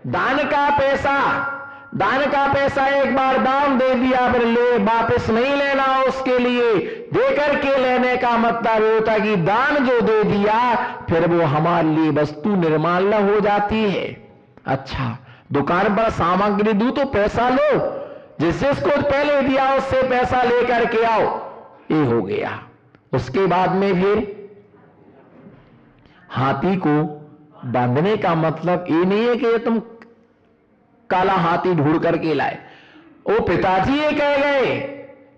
दान का पैसा एक बार दान दे दिया, फिर ले वापस नहीं लेना उसके लिए। दे करके लेने का मतलब होता है कि दान जो दे दिया फिर वो हमारे लिए वस्तु निर्माल्य हो जाती है। अच्छा, दुकान पर सामग्री दूं तो पैसा लो, जिसको पहले दिया उससे पैसा लेकर के आओ, ये हो गया। उसके बाद में फिर हाथी को बांधने का मतलब ये नहीं है कि तुम काला हाथी ढूंढ करके लाए। वो पिताजी ये कह गए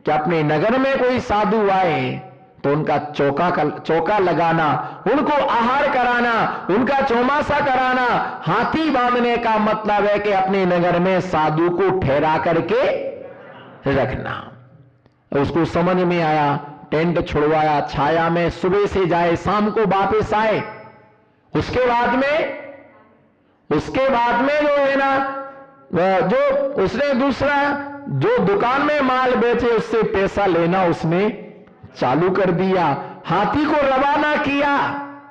कि अपने नगर में कोई साधु आए तो उनका चौका लगाना, उनको आहार कराना, उनका चौमासा कराना। हाथी बांधने का मतलब है कि अपने नगर में साधु को ठहरा करके रखना। उसको समझ में आया, टेंट छुड़वाया, छाया में सुबह से जाए शाम को वापस आए। उसके बाद में जो है ना, जो उसने दूसरा जो दुकान में माल बेचे उससे पैसा लेना उसने चालू कर दिया। हाथी को रवाना किया।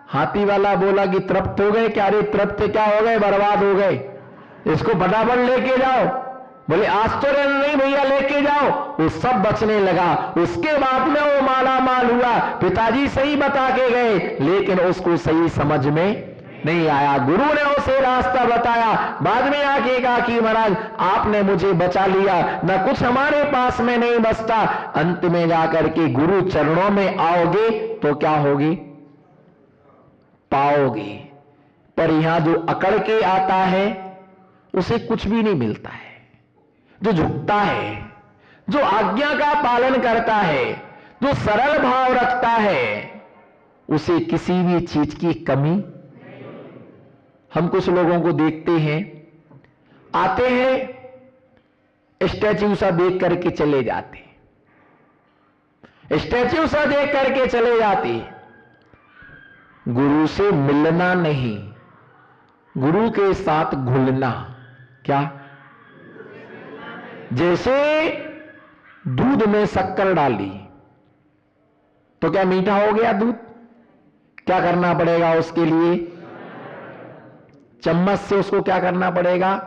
हाथी वाला बोला कि तृप्त हो गए क्या? अरे तृप्त क्या हो गए, बर्बाद हो गए, इसको फटाफट लेके जाओ। बोले आज तो नहीं भैया, लेके जाओ। वो सब बचने लगा। उसके बाद में वो माला माल हुआ। पिताजी सही बता के गए लेकिन उसको सही समझ में नहीं आया। गुरु ने उसे रास्ता बताया। बाद में आके कहा कि महाराज आपने मुझे बचा लिया, न कुछ हमारे पास में नहीं बचता। अंत में जाकर के गुरु चरणों में आओगे तो क्या होगी? पाओगे। पर यहां जो अकड़ के आता है उसे कुछ भी नहीं मिलता है। जो झुकता है, जो आज्ञा का पालन करता है, जो सरल भाव रखता है, उसे किसी भी चीज की कमी। हम कुछ लोगों को देखते हैं, आते हैं स्टैच्यू सा देख करके चले जाते, स्टैच्यू सा देख करके चले जाते। गुरु से मिलना नहीं, गुरु के साथ घुलना। क्या? जैसे दूध में शक्कर डाली तो क्या मीठा हो गया दूध? क्या करना पड़ेगा उसके लिए? चम्मच से उसको क्या करना पड़ेगा?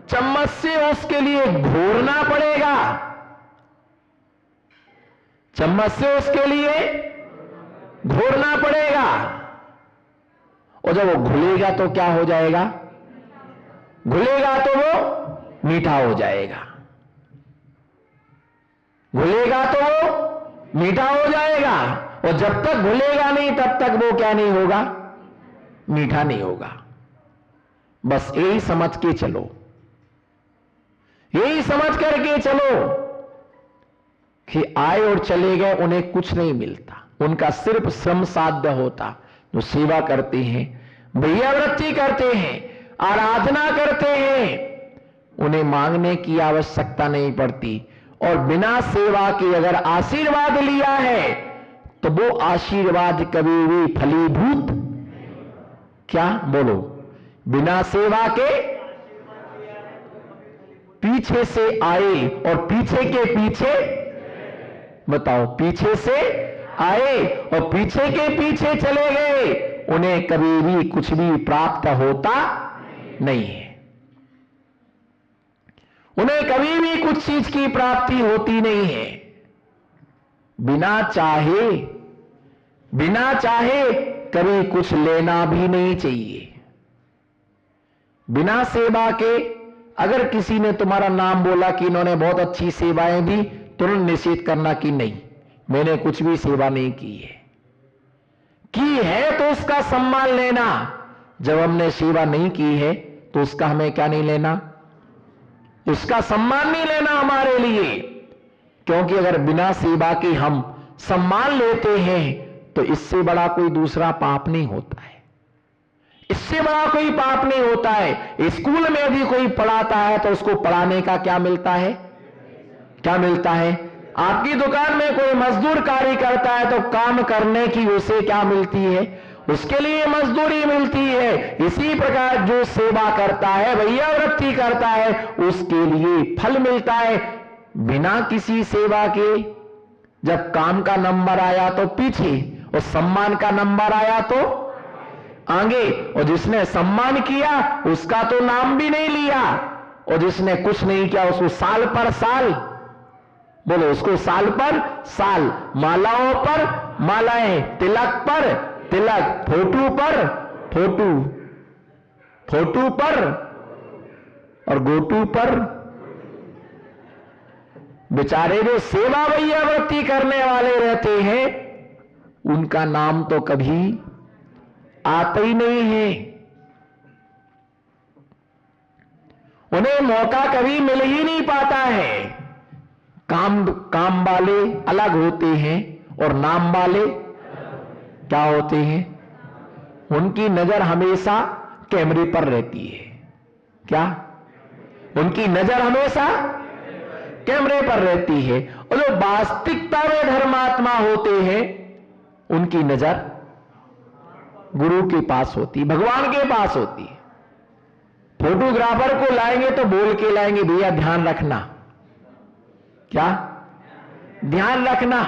चम्मच से उसके लिए घोरना पड़ेगा। चम्मच से उसके लिए घोरना पड़ेगा। और जब वो घुलेगा तो क्या हो जाएगा? घुलेगा तो वो मीठा हो जाएगा। घुलेगा तो वो मीठा हो जाएगा। और जब तक घुलेगा नहीं तब तक वो क्या नहीं होगा? मीठा नहीं होगा। बस यही समझ के चलो, यही समझ करके चलो कि आए और चले गए, उन्हें कुछ नहीं मिलता। उनका सिर्फ श्रम साध्य होता। जो सेवा करते हैं, भैयावृत्ति करते हैं, आराधना करते हैं, उन्हें मांगने की आवश्यकता नहीं पड़ती। और बिना सेवा के अगर आशीर्वाद लिया है तो वो आशीर्वाद कभी भी फलीभूत क्या? बोलो। बिना सेवा के पीछे से आए और पीछे के पीछे, बताओ, पीछे से आए और पीछे के पीछे चले गए, उन्हें कभी भी कुछ भी प्राप्त होता नहीं है। उन्हें कभी भी कुछ चीज की प्राप्ति होती नहीं है। बिना चाहे कभी कुछ लेना भी नहीं चाहिए। बिना सेवा के अगर किसी ने तुम्हारा नाम बोला कि इन्होंने बहुत अच्छी सेवाएं दी, तुरंत निषेध करना कि नहीं, मैंने कुछ भी सेवा नहीं की है तो उसका सम्मान लेना। जब हमने सेवा नहीं की है तो उसका हमें क्या नहीं लेना? उसका सम्मान नहीं लेना हमारे लिए। क्योंकि अगर बिना सेवा के हम सम्मान लेते हैं तो इससे बड़ा कोई दूसरा पाप नहीं होता है। इससे बड़ा कोई पाप नहीं होता है। स्कूल में भी कोई पढ़ाता है तो उसको पढ़ाने का क्या मिलता है? क्या मिलता है? आपकी दुकान में कोई मजदूर कार्य करता है तो काम करने की उसे क्या मिलती है? उसके लिए मजदूरी मिलती है। इसी प्रकार जो सेवा करता है, भैयावृत्ति करता है, उसके लिए फल मिलता है। बिना किसी सेवा के जब काम का नंबर आया तो पीछे और सम्मान का नंबर आया तो आगे, और जिसने सम्मान किया उसका तो नाम भी नहीं लिया, और जिसने कुछ नहीं किया उसको साल पर साल, बोलो उसको साल पर साल, मालाओं पर मालाएं, तिलक पर तिलक, फोटू पर फोटू, फोटू पर और गोटू पर। बेचारे जो सेवा वैयावृत्ति करने वाले रहते हैं उनका नाम तो कभी आता ही नहीं है, उन्हें मौका कभी मिल ही नहीं पाता है। काम वाले अलग होते हैं और नाम वाले क्या होते हैं, उनकी नजर हमेशा कैमरे पर रहती है। क्या? उनकी नजर हमेशा कैमरे पर रहती है, और जो वास्तविकता में धर्मात्मा होते हैं उनकी नजर गुरु के पास होती, भगवान के पास होती है। फोटोग्राफर को लाएंगे तो बोल के लाएंगे, भैया ध्यान रखना, क्या ध्यान रखना।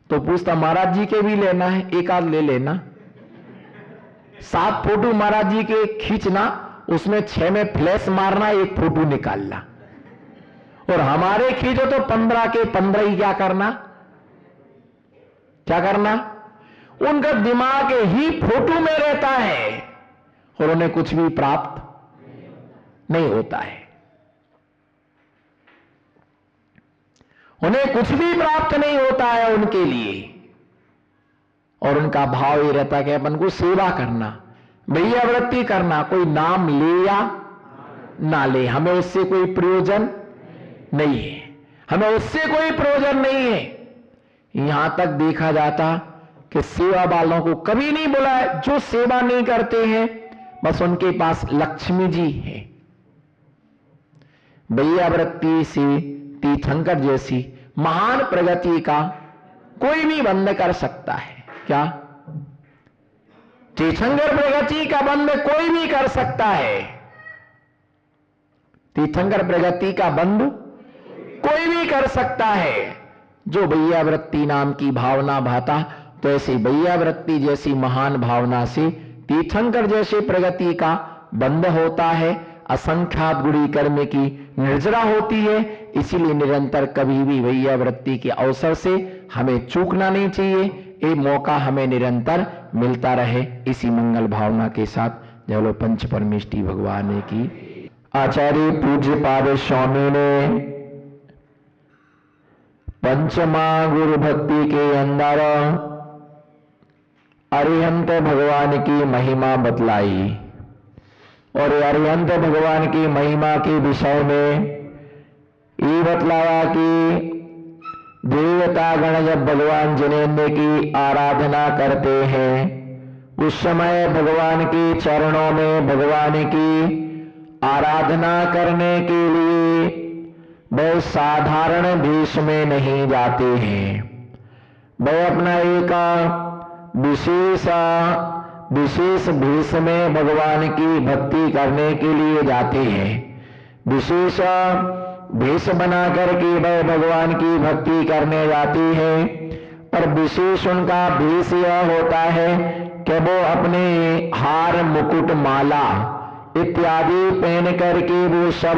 तो पूछता महाराज जी के भी लेना है, एक आध ले लेना। 7 फोटो महाराज जी के खींचना, उसमें 6 में फ्लैश मारना, एक फोटो निकालना, और हमारे खींचो तो 15 के 15 ही क्या करना, क्या करना। उनका दिमाग ही फोटो में रहता है और उन्हें कुछ भी प्राप्त नहीं होता है, उन्हें कुछ भी प्राप्त नहीं होता है उनके लिए। और उनका भाव ये रहता है कि अपन को सेवा करना, वैयावृत्ति करना, कोई नाम ले या ना ले, हमें उससे कोई प्रयोजन नहीं है, हमें उससे कोई प्रयोजन नहीं है। यहां तक देखा जाता कि सेवा वालों को कभी नहीं बुलाया, जो सेवा नहीं करते हैं बस उनके पास लक्ष्मी जी है। वैयावृत्ति से तीर्थंकर जैसी महान प्रगति का कोई भी बंद कर सकता है। क्या? तीर्थंकर प्रगति का बंद कोई भी कर सकता है, तीर्थंकर प्रगति का बंद कोई भी कर सकता है। जो वैयावृत्ति नाम की भावना भाता, तो ऐसी वैयावृत्ति जैसी महान भावना से तीर्थंकर जैसे प्रगति का बंद होता है, असंख्यात गुणी कर्म की निर्जरा होती है। इसीलिए निरंतर कभी भी वैयावृत्ति के अवसर से हमें चूकना नहीं चाहिए, ये मौका हमें निरंतर मिलता रहे। इसी मंगल भावना के साथ जय बोलो पंच परमेष्टि भगवान की। आचार्य पूज्य पाद स्वामी ने पंचमा गुरु भक्ति के अंदर अरिहंत भगवान की महिमा बतलाई, और अरिहंत भगवान की महिमा के विषय में ये बतलाया कि देवता गण जब भगवान जिनेन्द्र की आराधना करते हैं उस समय भगवान के चरणों में भगवान की आराधना करने के लिए वह साधारण भेष में नहीं जाते हैं, वह अपना एक विशेष भेष में भगवान की भक्ति करने के लिए जाते हैं। विशेष भेष बना करके वह भगवान की भक्ति करने जाती है, और विशेष उनका भेष यह होता है कि वो अपने हार मुकुट माला इत्यादि पहन करके वो सब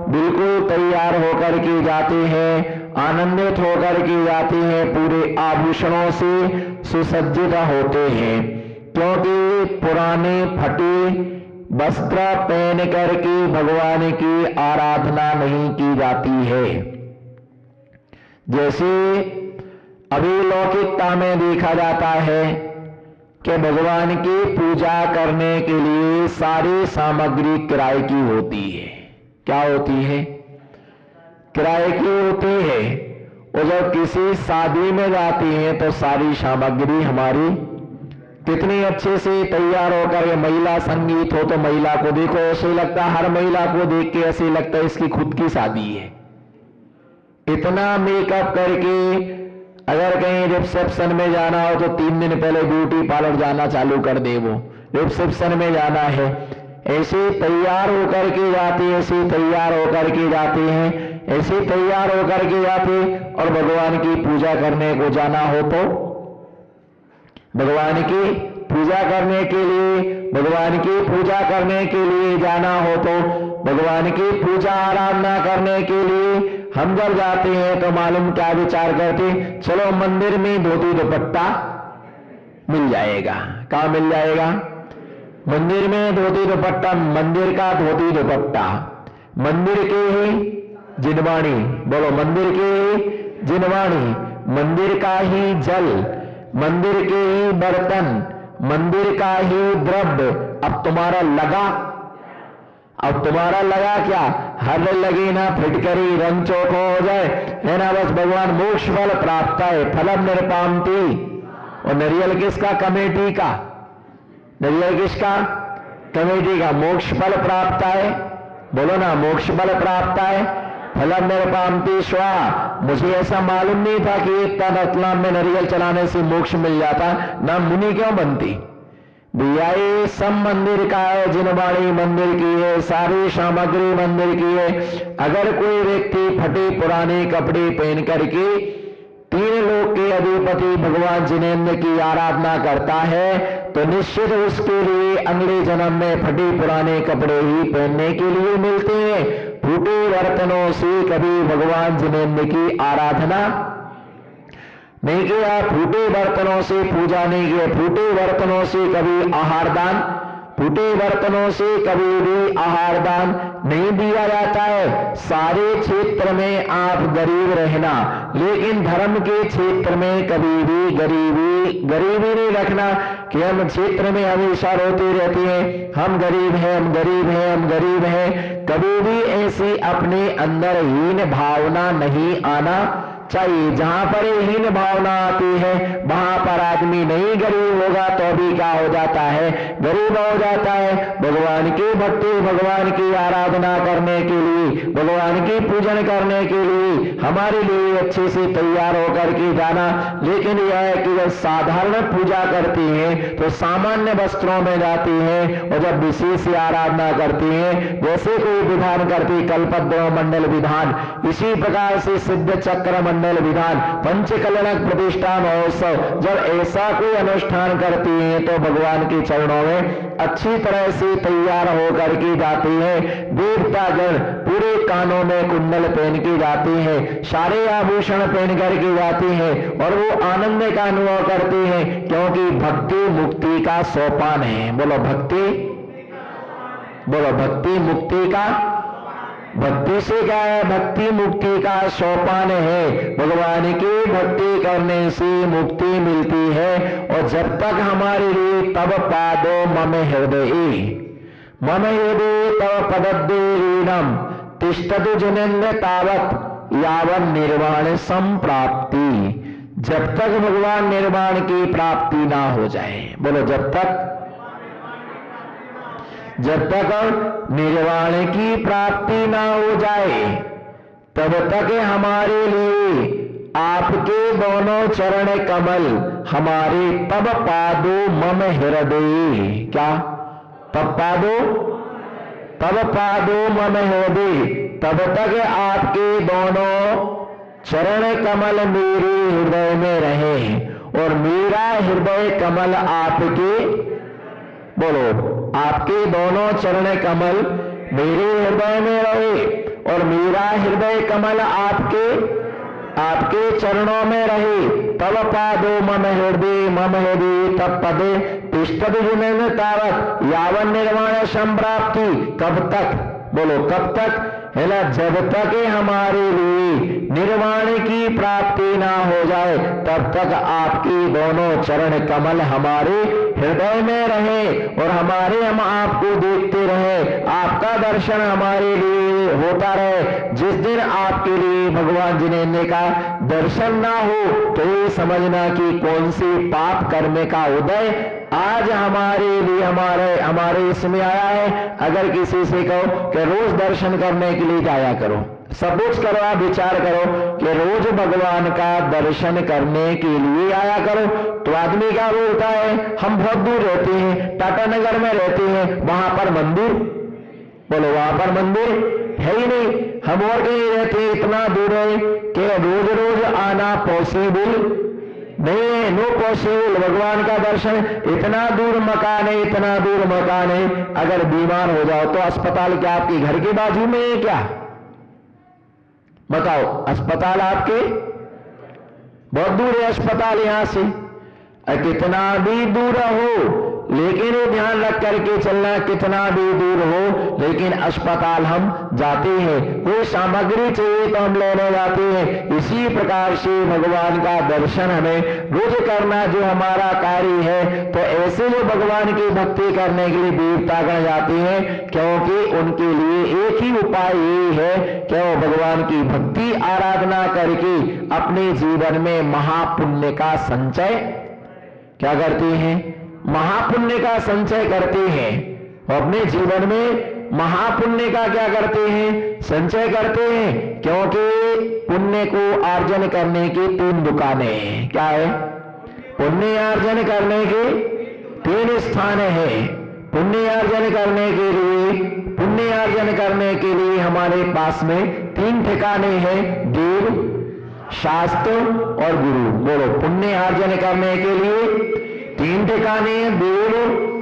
बिल्कुल तैयार होकर के जाते हैं, आनंदित होकर के जाते हैं, पूरे आभूषणों से सुसज्जित होते हैं, क्योंकि पुराने फटे वस्त्र पहन करके भगवान की आराधना नहीं की जाती है। जैसे अभी लौकिकता में देखा जाता है कि भगवान की पूजा करने के लिए सारी सामग्री किराए की होती है। क्या होती है? किराए की होती है। और जब किसी शादी में जाती है तो सारी सामग्री हमारी कितनी अच्छे से तैयार होकर, महिला संगीत हो तो महिला को देखो ऐसे लगता है, हर महिला को देख के ऐसे लगता है इसकी खुद की शादी है। इतना मेकअप करके अगर कहीं रिसेप्शन में जाना हो तो 3 दिन पहले ब्यूटी पार्लर जाना चालू कर दे, वो रिसेप्शन में जाना है, ऐसे तैयार होकर के जाते, ऐसे तैयार होकर के जाते हैं, ऐसे तैयार होकर के जाते। और भगवान की पूजा करने को जाना हो तो भगवान की पूजा करने के लिए, भगवान की पूजा करने के लिए जाना हो तो भगवान की पूजा आराधना करने के लिए हम जब जाते हैं तो मालूम क्या विचार करते, चलो मंदिर में धोती दुपट्टा मिल जाएगा। कहां मिल जाएगा? मंदिर में धोती दुपट्टा, मंदिर का धोती दुपट्टा, मंदिर के ही जिनवाणी, बोलो मंदिर के ही जिनवाणी, मंदिर का ही जल, मंदिर के ही बर्तन, मंदिर का ही द्रव्य। अब तुम्हारा लगा, अब तुम्हारा लगा क्या? हर लगी ना फिटकरी रंग चौको हो जाए, है ना, बस भगवान मोक्ष फल प्राप्त है, फलम निरपामती। और नारियल किसका? कमेटी का। नारियल किसका? कमेटी का। मोक्ष फल प्राप्त है, बोलो ना, मोक्ष फल प्राप्त है, फलम निरपामती स्वा। मुझे ऐसा मालूम नहीं था कि इतना रतलाम में नारियल चलाने से मोक्ष मिल जाता, ना मुनि क्यों बनती। भैया ये सब मंदिर का है, जिनवाणी मंदिर की है, सारी सामग्री मंदिर की है। अगर कोई व्यक्ति फटे पुराने कपड़े पहन करके तीन लोक के अधिपति भगवान जिनेन्द्र की आराधना करता है तो निश्चित उसके लिए अगले जन्म में फटे पुराने कपड़े ही पहनने के लिए मिलते हैं। फूटे बर्तनों से कभी भगवान जिनेन्द्र की आराधना नहीं किया, फूटे बर्तनों से पूजा नहीं किया, फूटे बर्तनों से कभी आहार दान, फूटे बर्तनों से कभी भी आहार दान नहीं दिया जाता है। सारे क्षेत्र में आप गरीब रहना, लेकिन धर्म के क्षेत्र में कभी भी गरीबी नहीं रखना कि हम क्षेत्र में हमेशा रोते रहते हैं, हम गरीब हैं, हम गरीब हैं, हम गरीब हैं। कभी भी ऐसी अपने अंदर हीन भावना नहीं आना चाहिए। जहां पर हीन भावना आती है वहां पर आदमी नहीं गरीब होगा तो भी क्या हो जाता है? गरीब हो जाता है। भगवान की भक्ति, भगवान की आराधना करने के लिए, भगवान की पूजन करने के लिए हमारे लिए अच्छे से तैयार होकर के जाना। लेकिन यह है कि जब साधारण पूजा करती हैं तो सामान्य वस्त्रों में जाती हैं, और जब विशेष आराधना करती हैं, जैसे कोई विधान करती कल्पद्रव मंडल विधान, इसी प्रकार से सिद्ध चक्र मंडल विधान, पंचकल्याणक प्रतिष्ठा महोत्सव, जब ऐसा कोई अनुष्ठान करती हैं तो भगवान के चरणों में अच्छी तरह से तैयार होकर के जाती है। देवतागण पूरे कानों में कुंडल पहन के जाती हैं, सारे आभूषण पहन करके जाती हैं और वो आनंद का अनुभव करती हैं, क्योंकि भक्ति मुक्ति का सोपान है। बोलो भक्ति, बोलो भक्ति मुक्ति का, भक्ति से क्या है? भक्ति मुक्ति का सोपान है। भगवान की भक्ति करने से मुक्ति मिलती है। और जब तक हमारे लिए तब पादो मम हृदय, मम हृदय तब पदद्देहीनम तिष्ठतु जिनेन्द्र तावत यावन निर्वाण संप्राप्ति। जब तक भगवान निर्वाण की प्राप्ति ना हो जाए, बोलो जब तक निर्वाण की प्राप्ति ना हो जाए तब तक हमारे लिए आपके दोनों चरण कमल, हमारे तब पादो मम हृदय, क्या तब पादो मम हृदय, तब तक आपके दोनों चरण कमल मेरे हृदय में रहे और मेरा हृदय कमल आपके, बोलो आपके दोनों चरण कमल मेरे हृदय में रहे और मेरा हृदय कमल आपके चरणों में रहे। तब पादो मम हृदय तब पदे तिष्ठतु जिनेन्द्र तावत यावन निर्वाण संप्राप्ति। कब तक, बोलो कब तक? है ना, जब तक हमारे लिए निर्वाण की प्राप्ति ना हो जाए तब तक आपके दोनों चरण कमल हमारे हृदय में रहे और हम आपको देखते रहे, आपका दर्शन हमारे लिए होता रहे। जिस दिन आपके लिए भगवान जिनेन्द्र का दर्शन ना हो तो ये समझना कि कौन सी पाप कर्म का उदय आज हमारे लिए हमारे इसमें आया है। अगर किसी से कहो कि रोज दर्शन करने के लिए जाया करो, सब कुछ करो, आप विचार करो कि रोज भगवान का दर्शन करने के लिए आया करो, तो आदमी क्या बोलता है? हम बहुत दूर रहते हैं, टाटा नगर में रहते हैं, वहां पर मंदिर, बोलो वहां पर मंदिर है ही नहीं, हम और कहीं रहते हैं, इतना दूर है कि रोज रोज आना पॉसिबल नहीं है, नो पॉसिबल भगवान का दर्शन। इतना दूर मकान है, इतना दूर मकान है, अगर बीमार हो जाओ तो अस्पताल क्या आपके घर के बाजू में है क्या? बताओ, अस्पताल आपके बहुत दूर है, अस्पताल यहां से। कितना भी दूर हो, लेकिन ये ध्यान रख करके चलना, कितना भी दूर हो लेकिन अस्पताल हम जाते हैं, कोई सामग्री चाहिए तो हम लेने जाते हैं। इसी प्रकार से भगवान का दर्शन हमें रोज करना जो हमारा कार्य है। तो ऐसे जो भगवान की भक्ति करने के लिए देवतागण जाते हैं, क्योंकि उनके लिए एक ही उपाय ये है कि वो भगवान की भक्ति आराधना करके अपने जीवन में महापुण्य का संचय क्या करते हैं? महापुण्य का संचय करते हैं। और अपने जीवन में महापुण्य का क्या करते हैं? संचय करते हैं। क्योंकि पुण्य को अर्जन करने की 3 दुकानें हैं। क्या है? पुण्य अर्जन करने के 3 स्थान है। पुण्य अर्जन करने के लिए हमारे पास में 3 ठिकाने हैं, देव, शास्त्र और गुरु। बोलो, पुण्य अर्जन करने के लिए 3 ठिकाने, देव,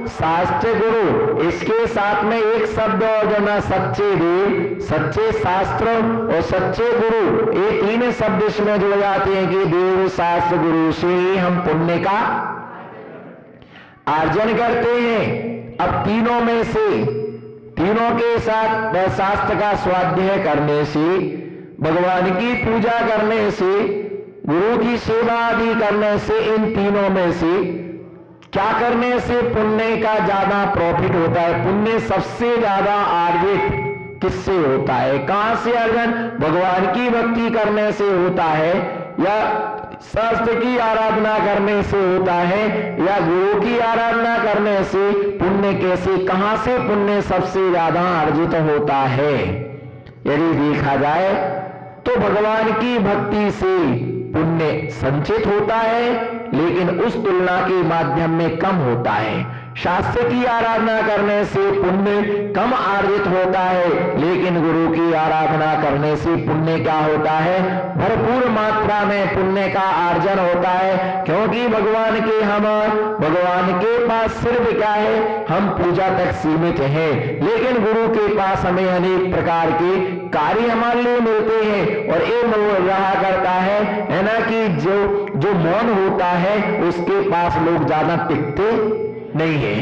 शास्त्र, गुरु। इसके साथ में एक शब्द और जोड़ना, सच्चे देव, सच्चे शास्त्र और सच्चे गुरु। ये 3 शब्द इसमें जुड़ जाते हैं कि देव, शास्त्र, गुरु से ही हम पुण्य का अर्जन करते हैं। अब तीनों में से, तीनों के साथ शास्त्र का स्वाध्याय करने से, भगवान की पूजा करने से, गुरु की सेवा आदि करने से, इन तीनों में से क्या करने से पुण्य का ज्यादा प्रॉफिट होता है? पुण्य सबसे ज्यादा अर्जित किससे होता है? कहां से अर्जन? भगवान की भक्ति करने से होता है, या शास्त्र की आराधना करने से होता है, या गुरु की आराधना करने से? पुण्य कैसे, कहां से पुण्य सबसे ज्यादा अर्जित होता है? यदि देखा जाए तो भगवान की भक्ति से पुण्य संचित होता है, लेकिन उस तुलना के माध्यम में कम होता है। शास्त्र की आराधना करने से पुण्य कम अर्जित होता है, लेकिन गुरु की आराधना करने से पुण्य क्या होता है? भरपूर मात्रा में पुण्य का अर्जन होता है। क्योंकि भगवान के पास सिर्फ क्या है? हम पूजा तक सीमित हैं, लेकिन गुरु के पास हमें अनेक प्रकार के कार्य हमारे लिए मिलते हैं। और ये मिल रहा करता है ना, कि जो मौन होता है उसके पास लोग ज्यादा टिकते नहीं है,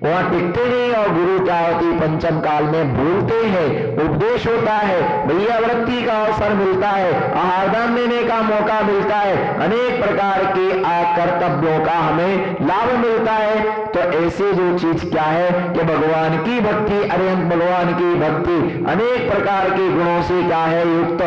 वहां टिकते नहीं। और गुरु क्या होती, पंचम काल में बोलते हैं, उपदेश होता है, भैया वृत्ति का अवसर मिलता है, आहारदान देने का मौका मिलता है, अनेक प्रकार के कर्तव्यों का हमें लाभ मिलता है। तो ऐसी जो चीज क्या है कि भगवान की भक्ति, अरे भगवान की भक्ति अनेक प्रकार के गुणों से क्या है? युक्त